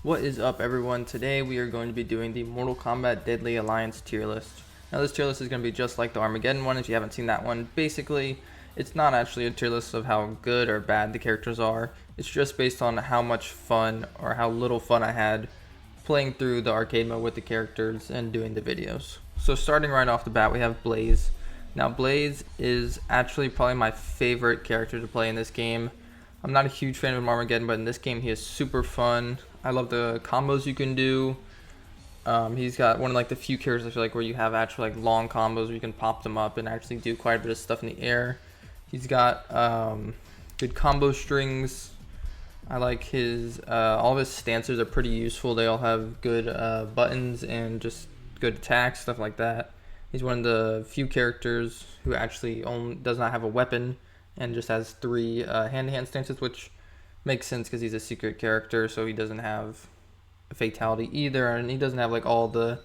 What is up, everyone? Today we are going to be doing the Mortal Kombat Deadly Alliance tier list. Now this tier list is going to be just like the Armageddon one if you haven't seen that one. Basically, it's not actually a tier list of how good or bad the characters are. It's just based on how much fun or how little fun I had playing through the arcade mode with the characters and doing the videos. So starting right off the bat, we have Blaze. Now Blaze is actually probably my favorite character to play in this game. I'm not a huge fan of Armageddon, but in this game he is super fun. I love the combos you can do. He's got one of like the few characters I feel like where you have actually like long combos where you can pop them up and actually do quite a bit of stuff in the air. He's got good combo strings. I like his all of his stances are pretty useful. They all have good buttons and just good attacks, stuff like that. He's one of the few characters who actually does not have a weapon and just has 3 hand-to-hand stances, which makes sense because he's a secret character, so he doesn't have a fatality either, and he doesn't have like all the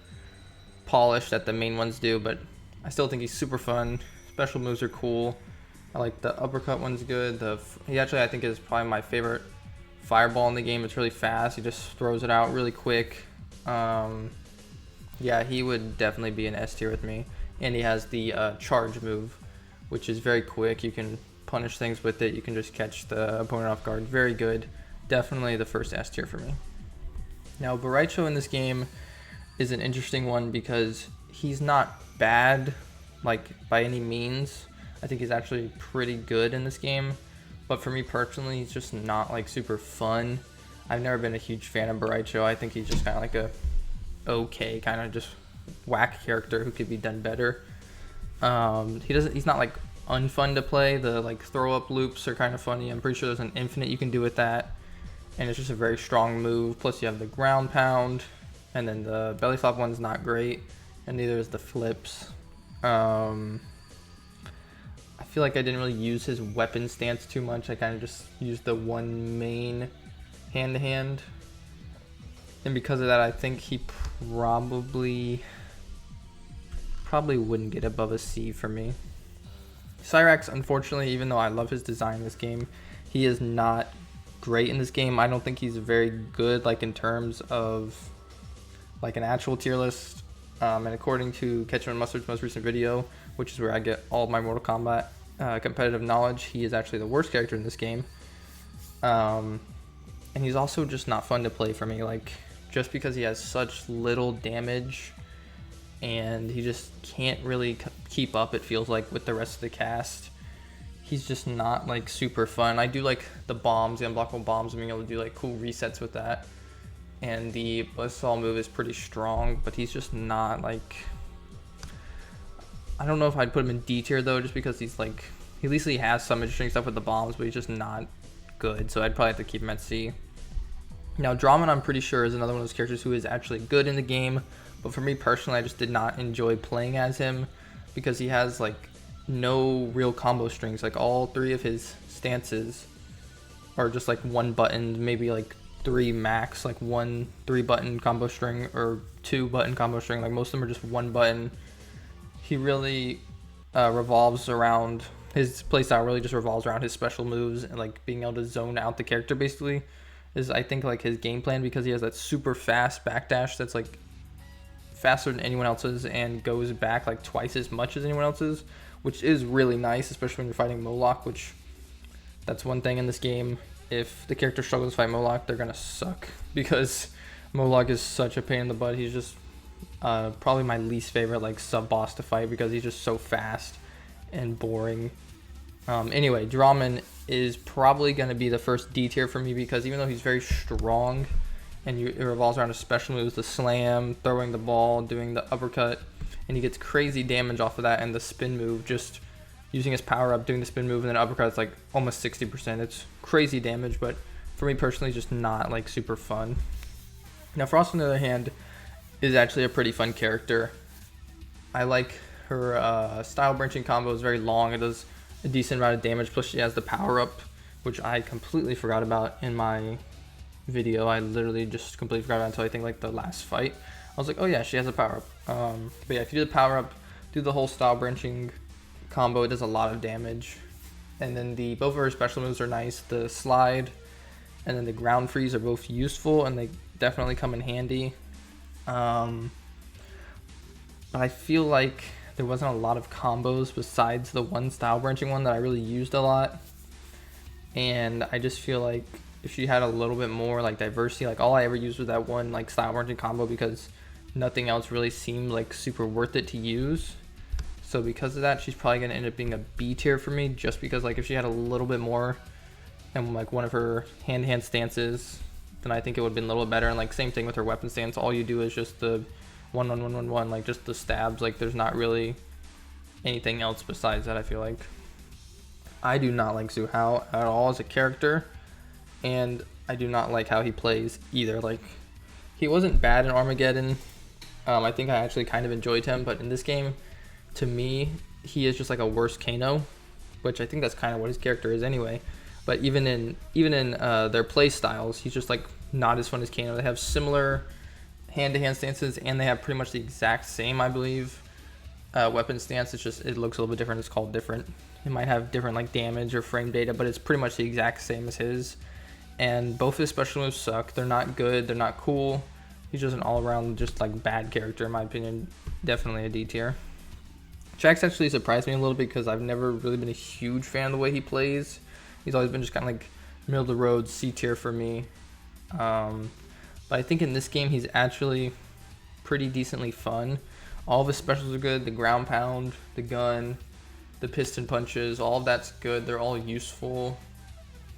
polish that the main ones do, but I still think he's super fun. Special moves are cool. I like the uppercut one's good. He actually, I think, is probably my favorite fireball in the game. It's really fast. He just throws it out really quick. Yeah, he would definitely be an S tier with me. And he has the charge move, which is very quick. You can punish things with it. You can just catch the opponent off guard. Very good. Definitely the first S tier for me. Now, Baraka in this game is an interesting one because he's not bad, like, by any means. I think he's actually pretty good in this game. But for me personally, he's just not, like, super fun. I've never been a huge fan of Baraka. I think he's just kind of like a okay, kind of just whack character who could be done better. He's not, like, unfun to play. The like throw up loops are kind of funny. I'm pretty sure there's an infinite you can do with that, and it's just a very strong move. Plus you have the ground pound, and then the belly flop one's not great, and neither is the flips. I feel like I didn't really use his weapon stance too much. I kind of just used the one main hand-to-hand, and because of that I think he probably wouldn't get above a C for me. Cyrax, unfortunately, even though I love his design in this game, he is not great in this game. I don't think he's very good, like, in terms of like an actual tier list. And according to Ketchup and Mustard's most recent video, which is where I get all of my Mortal Kombat competitive knowledge, he is actually the worst character in this game. And he's also just not fun to play for me, like, just because he has such little damage and he just can't really keep up, it feels like, with the rest of the cast. He's just not, like, super fun. I do like the bombs, the unblockable bombs, and being able to do like cool resets with that, and the buzzsaw move is pretty strong, but he's just not, like, I don't know if I'd put him in D tier though, just because he's like, at least he has some interesting stuff with the bombs, but he's just not good, so I'd probably have to keep him at C. Now Draman, I'm pretty sure, is another one of those characters who is actually good in the game, but for me personally, I just did not enjoy playing as him because he has like no real combo strings. Like, all 3 of his stances are just like 1 button, maybe like 3 max, like 1 3-button combo string or 2-button combo string. Like, most of them are just 1 button. He really revolves around, his playstyle really just revolves around his special moves and like being able to zone out the character, basically, is I think like his game plan, because he has that super fast backdash that's like faster than anyone else's and goes back like twice as much as anyone else's, which is really nice, especially when you're fighting Moloch, which that's one thing in this game. If the character struggles to fight Moloch, they're gonna suck, because Moloch is such a pain in the butt. He's just probably my least favorite like sub boss to fight because he's just so fast and boring. Anyway, Draman is probably going to be the first D tier for me because even though he's very strong and it revolves around his special moves, the slam, throwing the ball, doing the uppercut, and he gets crazy damage off of that, and the spin move, just using his power up, doing the spin move, and then uppercut, it's like almost 60%. It's crazy damage, but for me personally, just not like super fun. Now Frost, on the other hand, is actually a pretty fun character. I like her style branching combo is very long. It does a decent amount of damage, plus she has the power up, which I completely forgot about in my video. I literally just completely forgot about it until I think like the last fight. I was like, oh yeah, she has a power up. But yeah, if you do the power up, do the whole style branching combo, it does a lot of damage. And then both of her special moves are nice. The slide and then the ground freeze are both useful, and they definitely come in handy. But I feel like there wasn't a lot of combos besides the one style branching one that I really used a lot. And I just feel like if she had a little bit more like diversity, like all I ever used was that one like style branching combo because nothing else really seemed like super worth it to use. So because of that, she's probably going to end up being a B tier for me, just because like if she had a little bit more and like one of her hand-to-hand stances, then I think it would have been a little bit better. And like same thing with her weapon stance, all you do is just the 1-1-1-1-1, like just the stabs. Like there's not really anything else besides that. I feel like I do not like Su Hao at all as a character, and I do not like how he plays either. Like he wasn't bad in Armageddon. I think I actually kind of enjoyed him, but in this game, to me, he is just like a worse Kano, which I think that's kind of what his character is anyway. But even in their play styles, he's just like not as fun as Kano. They have similar hand-to-hand stances, and they have pretty much the exact same, I believe, weapon stance. It's just it looks a little bit different. It's called different. It might have different like damage or frame data, but it's pretty much the exact same as his. And both his special moves suck. They're not good. They're not cool. He's just an all-around just like bad character in my opinion. Definitely a D tier. Jax actually surprised me a little bit because I've never really been a huge fan of the way he plays. He's always been just kind of like middle of the road C tier for me. But I think in this game he's actually pretty decently fun. All of his specials are good. The ground pound, the gun, the piston punches, all of that's good. They're all useful.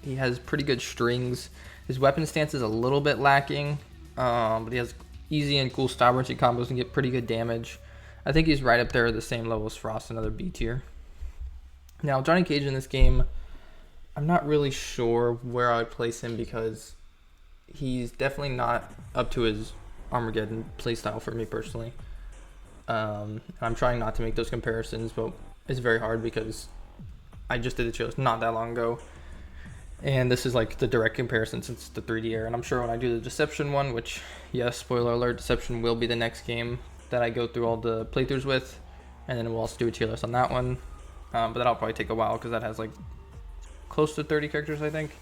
He has pretty good strings. His weapon stance is a little bit lacking, but he has easy and cool style branching combos and get pretty good damage. I think he's right up there at the same level as Frost, another B tier. Now, Johnny Cage in this game, I'm not really sure where I would place him because he's definitely not up to his Armageddon playstyle for me personally. I'm trying not to make those comparisons, but it's very hard because I just did the shows not that long ago. And this is like the direct comparison since the 3D era. And I'm sure when I do the Deception one, which, yes, spoiler alert, Deception will be the next game that I go through all the playthroughs with, and then we'll also do a tier list on that one, but that'll probably take a while because that has like close to 30 characters, I think.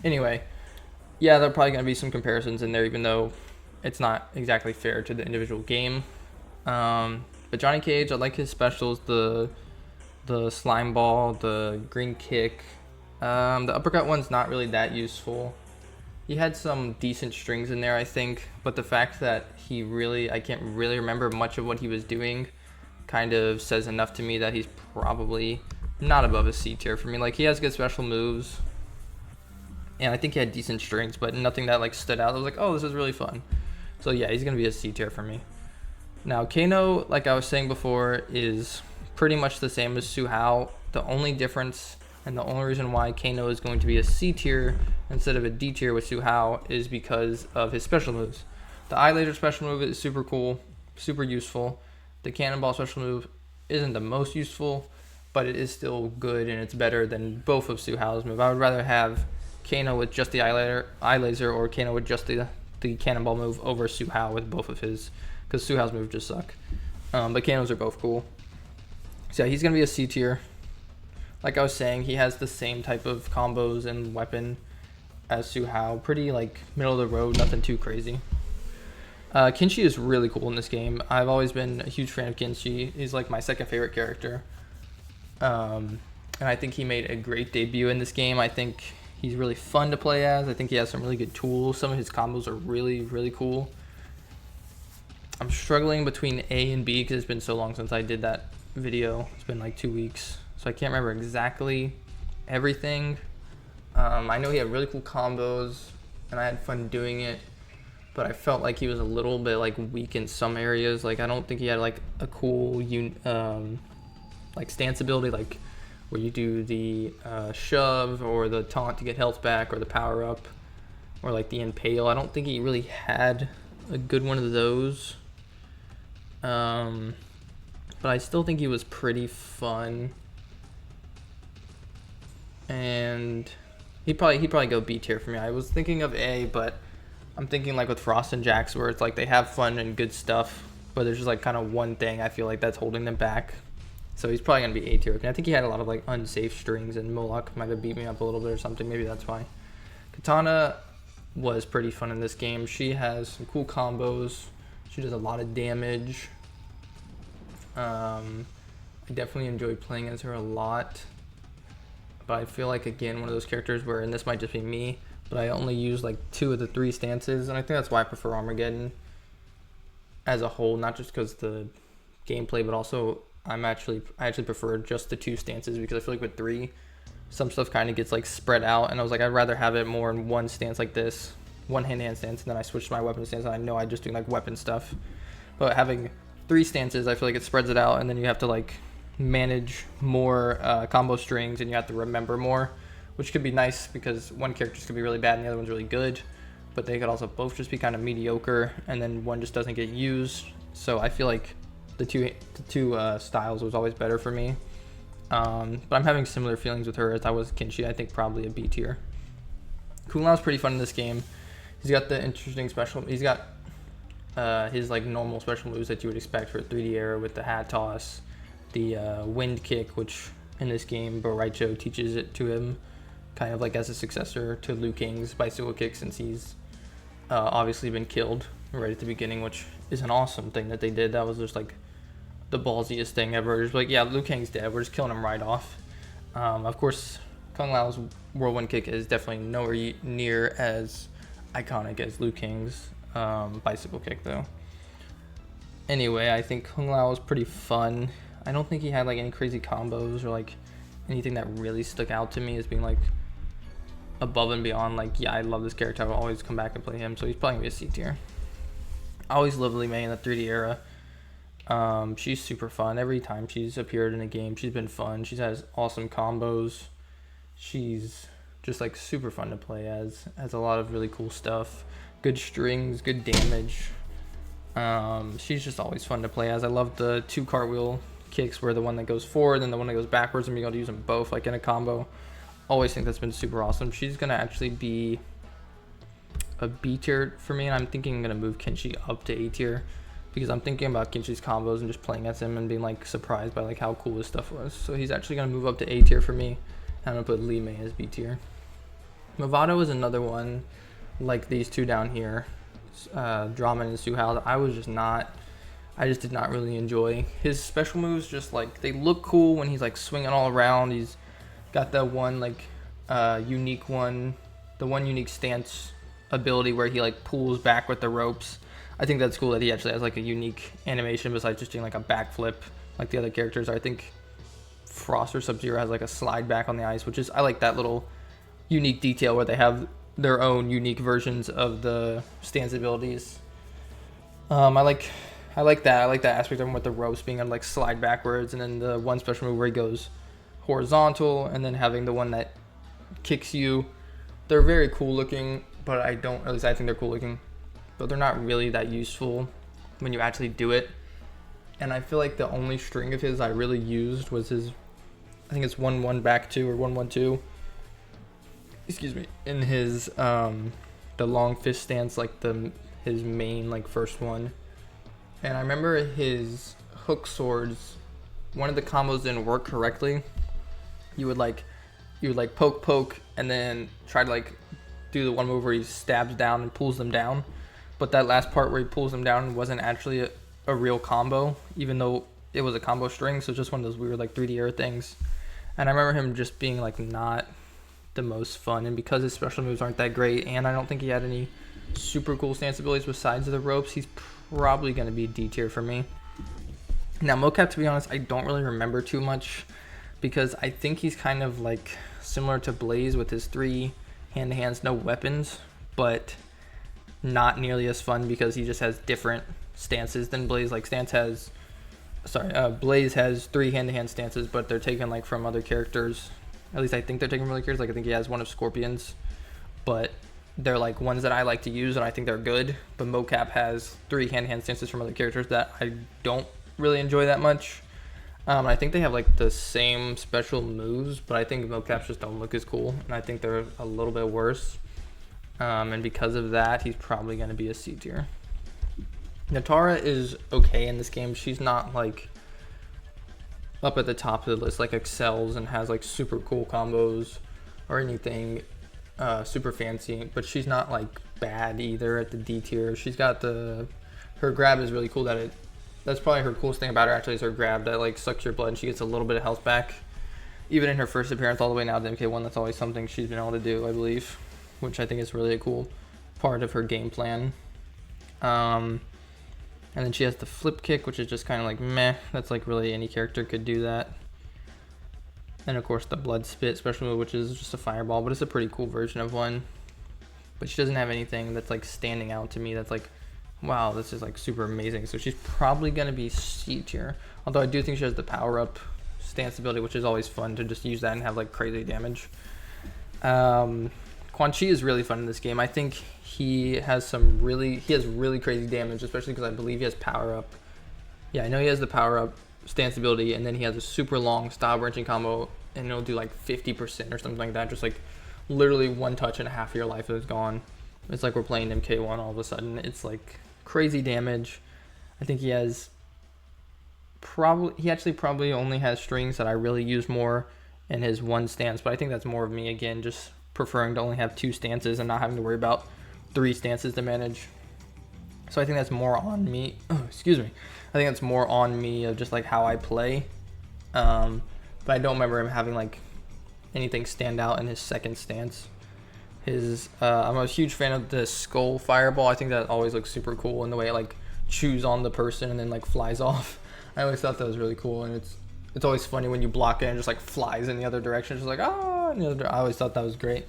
Anyway, yeah, there are probably going to be some comparisons in there, even though it's not exactly fair to the individual game. But Johnny Cage, I like his specials, the slime ball, the green kick. The uppercut one's not really that useful. He had some decent strings in there, I think, but the fact that I can't really remember much of what he was doing kind of says enough to me that he's probably not above a C tier for me. Like, he has good special moves, and I think he had decent strings, but nothing that like stood out. I was like, oh, this is really fun. So yeah, he's going to be a C tier for me. Now, Kano, like I was saying before, is pretty much the same as Su Hao. The only difference and the only reason why Kano is going to be a C tier instead of a D tier with Su Hao is because of his special moves. The eye laser special move is super cool, super useful. The cannonball special move isn't the most useful, but it is still good, and it's better than both of Su Hao's moves. I would rather have Kano with just the eye laser or Kano with just the cannonball move over Su Hao with both of his, because Su Hao's moves just suck. But Kano's are both cool. So yeah, he's going to be a C tier. Like I was saying, he has the same type of combos and weapon as Su Hao. Pretty like middle of the road, nothing too crazy. Kinshi is really cool in this game. I've always been a huge fan of Kinshi. He's like my second favorite character. And I think he made a great debut in this game. I think he's really fun to play as. I think he has some really good tools. Some of his combos are really, really cool. I'm struggling between A and B because it's been so long since I did that video. It's been like 2 weeks. So I can't remember exactly everything. I know he had really cool combos, and I had fun doing it, but I felt like he was a little bit like weak in some areas. Like I don't think he had like a cool like stance ability, like where you do the shove or the taunt to get health back or the power up or like the impale. I don't think he really had a good one of those. But I still think he was pretty fun. And he'd probably go B tier for me. I was thinking of A, but I'm thinking like with Frost and Jax, where it's like they have fun and good stuff, but there's just like kind of one thing I feel like that's holding them back. So he's probably gonna be A tier. I think he had a lot of like unsafe strings, and Moloch might have beat me up a little bit or something. Maybe that's why. Katana, was pretty fun in this game. She has some cool combos. She does a lot of damage. I definitely enjoy playing as her a lot. But I feel like, again, one of those characters where, and this might just be me, but I only use like 2 of the 3 stances, and I think that's why I prefer Armageddon as a whole, not just because the gameplay, but also I actually prefer just the 2 stances, because I feel like with 3, some stuff kind of gets like spread out, and I was like, I'd rather have it more in one stance like this, one hand-to-hand stance, and then I switch to my weapon stance, and I know I just do like weapon stuff. But having 3 stances, I feel like it spreads it out, and then you have to like manage more combo strings, and you have to remember more, which could be nice because one character could be really bad and the other one's really good, but they could also both just be kind of mediocre, and then one just doesn't get used. So I feel like the two styles was always better for me. But I'm having similar feelings with her as I was Kenshi. I think probably a B tier. Kung Lao's pretty fun in this game. He's got the interesting special. He's got his like normal special moves that you would expect for a 3D era, with the hat toss, the wind kick, which in this game Boraicho teaches it to him, kind of like as a successor to Liu Kang's bicycle kick, since he's obviously been killed right at the beginning, which is an awesome thing that they did. That was just like the ballsiest thing ever. Just like, yeah, Liu Kang's dead, we're just killing him right off. Of course, Kung Lao's whirlwind kick is definitely nowhere near as iconic as Liu Kang's bicycle kick, though. Anyway, I think Kung Lao was pretty fun. I don't think he had like any crazy combos or like anything that really stuck out to me as being like above and beyond like, yeah, I love this character, I will always come back and play him. So he's probably gonna be a C tier. I always loved Li Mei in the 3D era. She's super fun. Every time she's appeared in a game, she's been fun. She has awesome combos. She's just like super fun to play as. Has a lot of really cool stuff. Good strings, good damage. She's just always fun to play as. I love the 2 cartwheel kicks, where the one that goes forward and the one that goes backwards, and being able to use them both like in a combo. Always think that's been super awesome. She's gonna actually be a B tier for me, and I'm thinking I'm gonna move Kenshi up to A tier, because I'm thinking about Kenshi's combos and just playing as him and being like surprised by like how cool his stuff was. So he's actually gonna move up to A tier for me, and I'm gonna put Li Mei as B tier. Movado is another one like these 2 down here, Draman and Suhao, that I just did not really enjoy. His special moves, just like, they look cool when he's like swinging all around. He's got that one like unique stance ability where he like pulls back with the ropes. I think that's cool that he actually has like a unique animation besides just doing like a backflip like the other characters. I think Frost or Sub-Zero has like a slide back on the ice, which is, I like that little unique detail where they have their own unique versions of the stance abilities. I like that. I like that aspect of him with the ropes being able to like slide backwards, and then the one special move where he goes horizontal, and then having the one that kicks you. They're very cool looking, but I think they're cool looking, but they're not really that useful when you actually do it. And I feel like the only string of his I really used was his, I think it's 1-1 back 2 or 1-1-2. Excuse me. In his the long fist stance, like his main like first one. And I remember his hook swords, one of the combos didn't work correctly. You would poke and then try to like do the one move where he stabs down and pulls them down. But that last part where he pulls them down wasn't actually a real combo, even though it was a combo string. So it's just one of those weird like 3D era things. And I remember him just being like not the most fun, and because his special moves aren't that great, and I don't think he had any super cool stance abilities besides the ropes, he's probably going to be D tier for me. Now Mocap, to be honest, I don't really remember too much, because I think he's kind of like similar to Blaze with his 3 hand-to-hands, no weapons, but not nearly as fun because he just has different stances than Blaze. Like Blaze has 3 hand-to-hand stances, but they're taken like from other characters. At least I think they're taken from other characters. Like I think he has one of Scorpion's, but they're like ones that I like to use and I think they're good. But Mocap has 3 hand-to-hand stances from other characters that I don't really enjoy that much. I think they have like the same special moves, but I think Mocaps just don't look as cool, and I think they're a little bit worse. And because of that, he's probably going to be a C tier. Natara is okay in this game. She's not like up at the top of the list, like excels and has like super cool combos or anything. super fancy, but she's not like bad either at the D tier. She's got her grab is really cool. That's probably her coolest thing about her actually, is her grab that like sucks your blood and she gets a little bit of health back. Even in her first appearance all the way now to MK1, that's always something she's been able to do, I believe, which I think is really a cool part of her game plan. And then she has the flip kick, which is just kind of like meh. That's like really any character could do that. And of course the blood spit special move, which is just a fireball, but it's a pretty cool version of one. But she doesn't have anything that's like standing out to me that's like, wow, this is like super amazing. So she's probably going to be C tier. Although I do think she has the power up stance ability, which is always fun to just use that and have like crazy damage. Quan Chi is really fun in this game. I think he has really crazy damage, especially because I believe he has power up. Yeah, I know he has the power up stance ability, and then he has a super long style wrenching combo, and it'll do like 50% or something like that. Just like literally one touch and half of your life is gone. It's like we're playing MK1 all of a sudden. It's like crazy damage. I think he actually probably only has strings that I really use more in his one stance, but I think that's more of me, again, just preferring to only have 2 stances and not having to worry about 3 stances to manage. So I think that's more on me. Excuse me. I think that's more on me of just like how I play. But I don't remember him having like anything stand out in his second stance. I'm a huge fan of the skull fireball. I think that always looks super cool in the way it like chews on the person and then like flies off. I always thought that was really cool, and it's always funny when you block it and just like flies in the other direction, just like I always thought that was great.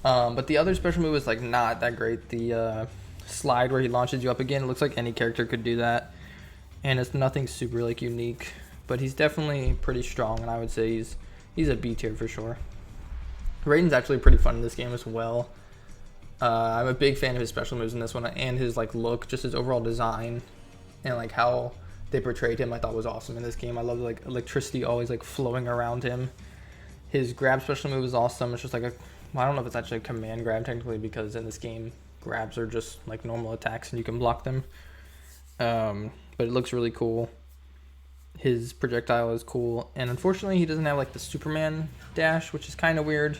But the other special move is like not that great. The slide where he launches you up again, it looks like any character could do that, and it's nothing super like unique, but he's definitely pretty strong, and I would say he's a B tier for sure. Raiden's actually pretty fun in this game as well. I'm a big fan of his special moves in this one, and his like look, just his overall design, and like how they portrayed him I thought was awesome in this game. I love like electricity always like flowing around him. His grab special move is awesome. It's just like I don't know if it's actually a command grab technically, because in this game grabs are just like normal attacks and you can block them. But it looks really cool. His projectile is cool, and unfortunately he doesn't have like the Superman dash, which is kind of weird,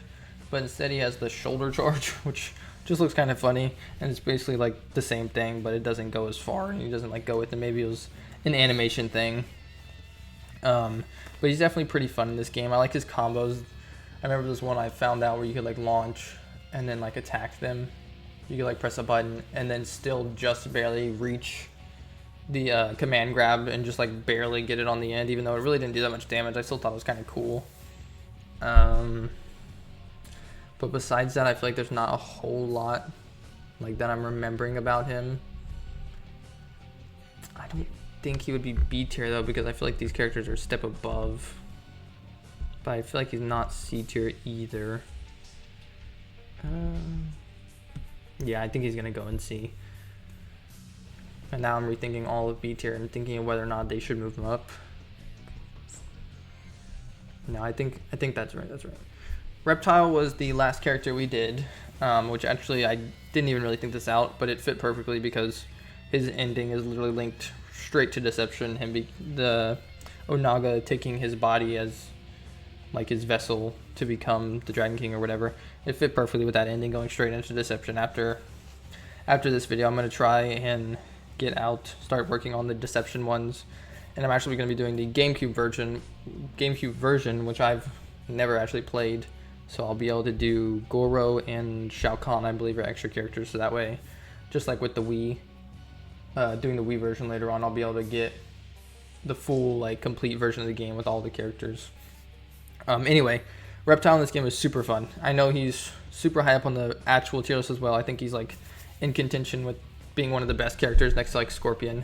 but instead he has the shoulder charge, which just looks kind of funny, and it's basically like the same thing, but it doesn't go as far, and he doesn't like go with it. Maybe it was an animation thing. But he's definitely pretty fun in this game. I like his combos. I remember this one I found out where you could like launch and then like attack them. You could like press a button and then still just barely reach the command grab and just like barely get it on the end, even though it really didn't do that much damage. I still thought it was kind of cool. But besides that, I feel like there's not a whole lot like that I'm remembering about him. I don't think he would be B tier though, because I feel like these characters are a step above. But I feel like he's not C tier either. Yeah, I think he's gonna go in C. And now I'm rethinking all of B tier and thinking of whether or not they should move him up. No, I think that's right. That's right. Reptile was the last character we did, which actually I didn't even really think this out, but it fit perfectly because his ending is literally linked straight to Deception. The Onaga taking his body as like his vessel to become the Dragon King or whatever. It fit perfectly with that ending, going straight into Deception. After this video, I'm gonna try and start working on the Deception ones, and I'm actually gonna be doing the GameCube version, which I've never actually played. So I'll be able to do Goro and Shao Kahn, I believe, are extra characters. So that way, just like with the Wii, doing the Wii version later on, I'll be able to get the full like complete version of the game with all the characters. Anyway, Reptile in this game is super fun. I know he's super high up on the actual tier list as well. I think he's like in contention with being one of the best characters next to like Scorpion,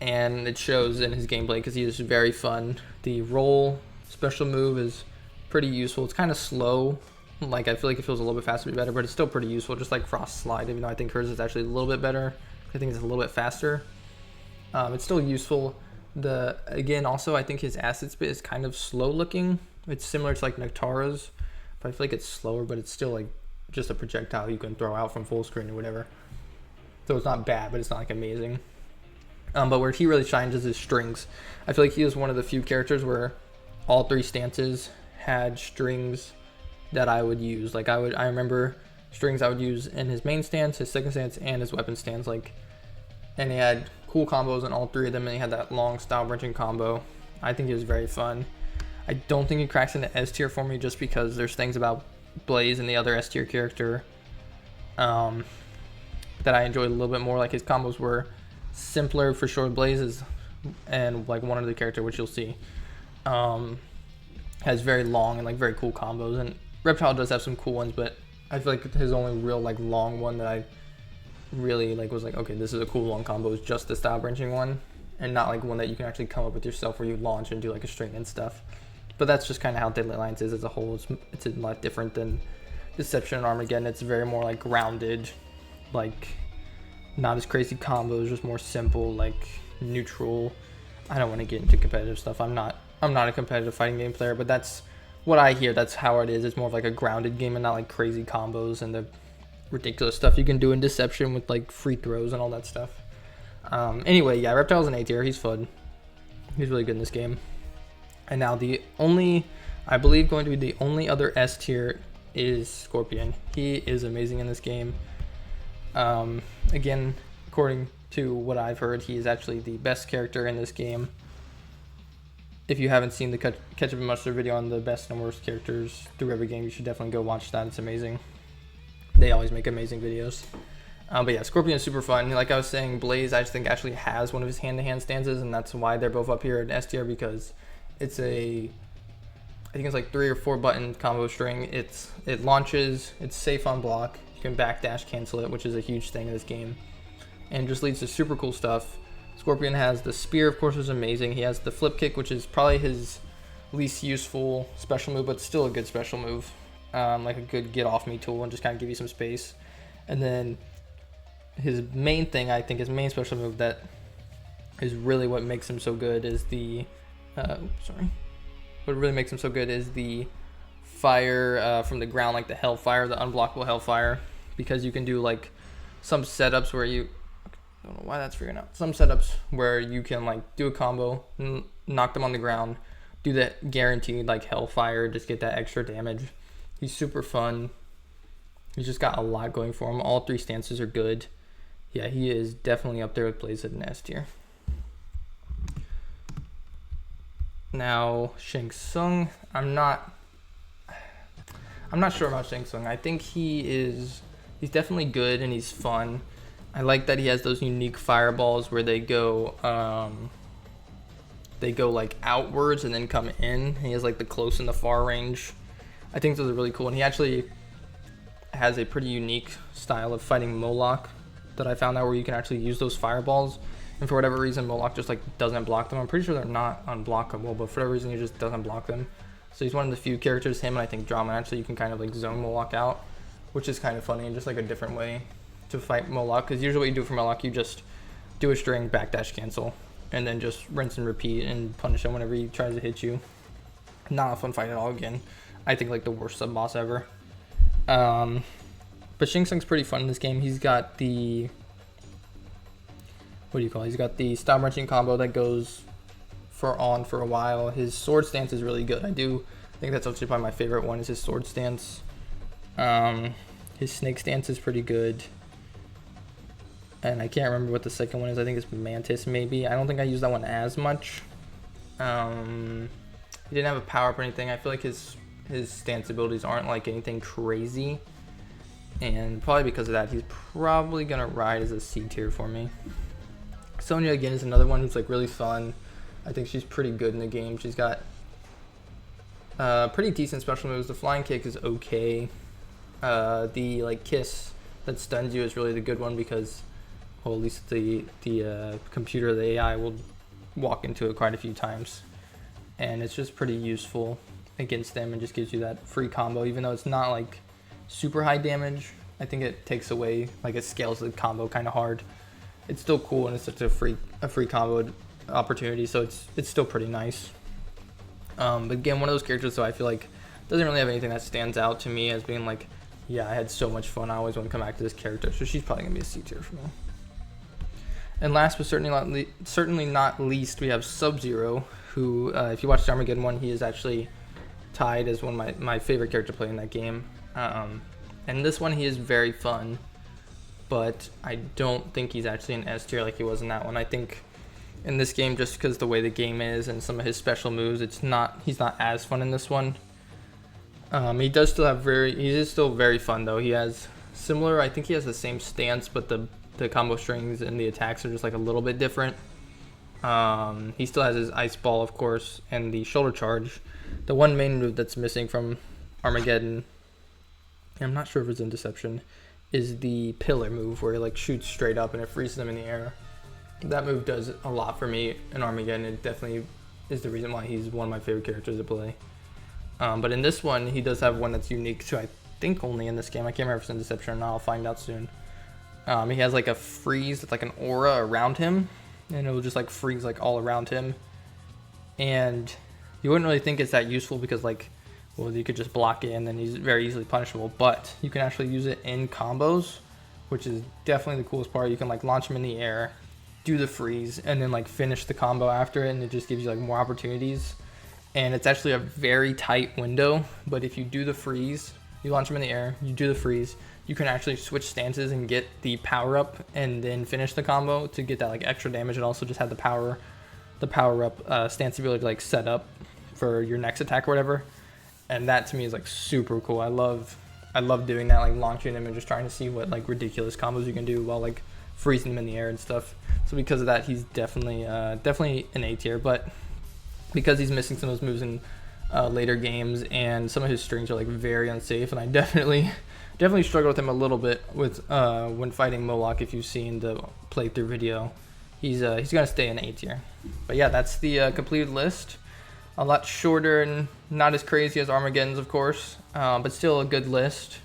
and it shows in his gameplay because he is very fun. The roll special move is pretty useful. It's kind of slow. Like I feel like it feels a little bit faster, better, but it's still pretty useful. Just like Frost Slide, even though I think hers is actually a little bit better. I think it's a little bit faster. It's still useful. Again, also I think his acid spit is kind of slow looking. It's similar to like Nectara's, but I feel like it's slower, but it's still like just a projectile you can throw out from full screen or whatever. So it's not bad, but it's not like amazing. But where he really shines is his strings. I feel like he is one of the few characters where all 3 stances had strings that I would use. Like I remember strings I would use in his main stance, his second stance, and his weapon stance. Like, and he had cool combos in all three of them, and he had that long style wrenching combo. I think he was very fun. I don't think he cracks into S tier for me just because there's things about Blaze and the other S tier character that I enjoyed a little bit more. Like his combos were simpler for sure. Blaze and like one other character, which you'll see, has very long and like very cool combos. And Reptile does have some cool ones, but I feel like his only real like long one that I really like was like, okay, this is a cool long combo is just the style branching one, and not like one that you can actually come up with yourself where you launch and do like a string and stuff. But that's just kind of how Deadly Alliance is as a whole. It's a lot different than Deception and Armageddon. It's very more like grounded, like not as crazy combos, just more simple, like neutral. I don't want to get into competitive stuff. I'm not a competitive fighting game player, but that's what I hear. That's how it is. It's more of like a grounded game and not like crazy combos and the ridiculous stuff you can do in Deception with like free throws and all that stuff. Anyway, yeah, Reptile's an A tier. He's fun. He's really good in this game. And now I believe going to be the only other S tier is Scorpion. He is amazing in this game. Again, according to what I've heard, he is actually the best character in this game. If you haven't seen the Ketchup and Mustard video on the best and worst characters through every game, you should definitely go watch that. It's amazing. They always make amazing videos. But yeah, Scorpion is super fun. Like I was saying, Blaze I just think actually has one of his hand-to-hand stances, and that's why they're both up here in S tier, because it's I think it's like 3 or 4 button combo string. It launches, it's safe on block, you can backdash cancel it, which is a huge thing in this game, and just leads to super cool stuff. Scorpion has the spear, of course, is amazing. He has the flip kick, which is probably his least useful special move, but still a good special move, like a good get off me tool and just kind of give you some space. And then his main thing, I think his main special move that is really what makes him so good is the what really makes him so good is the fire from the ground, like the hellfire, the unblockable hellfire, because you can do like some setups where I don't know why that's figuring out. Some setups where you can like do a combo, knock them on the ground, do that guaranteed like hellfire, just get that extra damage. He's super fun. He's just got a lot going for him. All 3 stances are good. Yeah, he is definitely up there with Blaze at an S tier. Now, Shinsung, I'm not sure about Shinsung. I think he's definitely good and he's fun. I like that he has those unique fireballs where they go like outwards and then come in. He has like the close and the far range. I think those are really cool, and he actually has a pretty unique style of fighting Moloch that I found out, where you can actually use those fireballs, and for whatever reason Moloch just like doesn't block them. I'm pretty sure they're not unblockable, but for whatever reason he just doesn't block them. So he's one of the few characters, him and I think Drama, actually you can kind of like zone Moloch out, which is kind of funny and just like a different way to fight Moloch, because usually what you do for Moloch, you just do a string, backdash cancel, and then just rinse and repeat and punish him whenever he tries to hit you. Not a fun fight at all. Again, I think like the worst sub boss ever. But Shinsung's pretty fun in this game. He's got the he's got the style wrenching combo that goes for a while. His sword stance is really good. I think that's actually probably my favorite one, is his sword stance. His snake stance is pretty good. And I can't remember what the second one is. I think it's Mantis maybe. I don't think I use that one as much. He didn't have a power up or anything. I feel like his stance abilities aren't like anything crazy. And probably because of that, he's probably going to ride as a C tier for me. Sonya, again, is another one who's like really fun. I think she's pretty good in the game. She's got pretty decent special moves. The flying kick is okay. The like kiss that stuns you is really the good one, because, well, at least the computer, the AI, will walk into it quite a few times. And it's just pretty useful against them and just gives you that free combo, even though it's not like super high damage. I think it takes away, like it scales the combo kind of hard. It's still cool, and it's such a free combo opportunity, so it's still pretty nice. But again, one of those characters, so I feel like doesn't really have anything that stands out to me as being like, yeah, I had so much fun, I always want to come back to this character. So she's probably gonna be a C tier for me. And last but certainly not least, we have Sub-Zero, who, if you watch the Armageddon one, he is actually tied as one of my favorite character to play in that game. And this one, he is very fun, but I don't think he's actually an S tier like he was in that one. I think in this game, just because the way the game is and some of his special moves, he's not as fun in this one. He does still have he is still very fun though. He has similar, I think he has the same stance, but the combo strings and the attacks are just like a little bit different. He still has his ice ball, of course, and the shoulder charge. The one main move that's missing from Armageddon, I'm not sure if it's in Deception, is the pillar move where he like shoots straight up and it freezes them in the air. That move does a lot for me in Armageddon. It definitely is the reason why he's one of my favorite characters to play. But in this one, he does have one that's unique to, I think, only in this game. I can't remember if it's in Deception or not. I'll find out soon. He has like a freeze that's like an aura around him, and it will just like freeze like all around him. And you wouldn't really think it's that useful because like, well, you could just block it and then he's very easily punishable. But you can actually use it in combos, which is definitely the coolest part. You can like launch him in the air, do the freeze, and then like finish the combo after it, and it just gives you like more opportunities. And it's actually a very tight window, but if you do the freeze, you launch him in the air, you do the freeze, you can actually switch stances and get the power up and then finish the combo to get that like extra damage, and also just have the power up stance ability to like set up for your next attack or whatever. And that to me is like super cool. I love doing that, like launching him and just trying to see what like ridiculous combos you can do while like freezing him in the air and stuff. So because of that, he's definitely an A tier. But because he's missing some of those moves in later games, and some of his strings are like very unsafe, and I definitely struggled with him a little bit with when fighting Moloch. If you've seen the playthrough video, he's gonna stay in A tier. But yeah, that's the completed list. A lot shorter and not as crazy as Armageddon's, of course, but still a good list.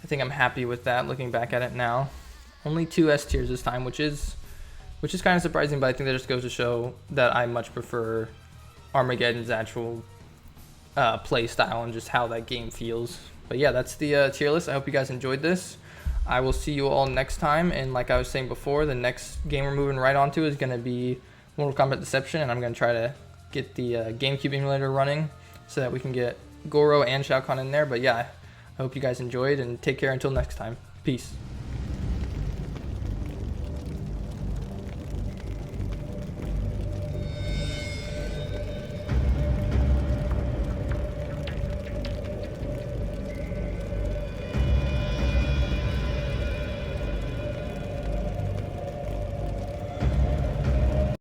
I think I'm happy with that looking back at it now. Only 2 S tiers this time, which is kind of surprising, but I think that just goes to show that I much prefer Armageddon's actual play style and just how that game feels. But yeah, that's the tier list. I hope you guys enjoyed this. I will see you all next time, and like I was saying before, the next game we're moving right on to is going to be Mortal Kombat Deception, and I'm going to try to get the GameCube emulator running so that we can get Goro and Shao Kahn in there. But yeah, I hope you guys enjoyed, and take care until next time. Peace.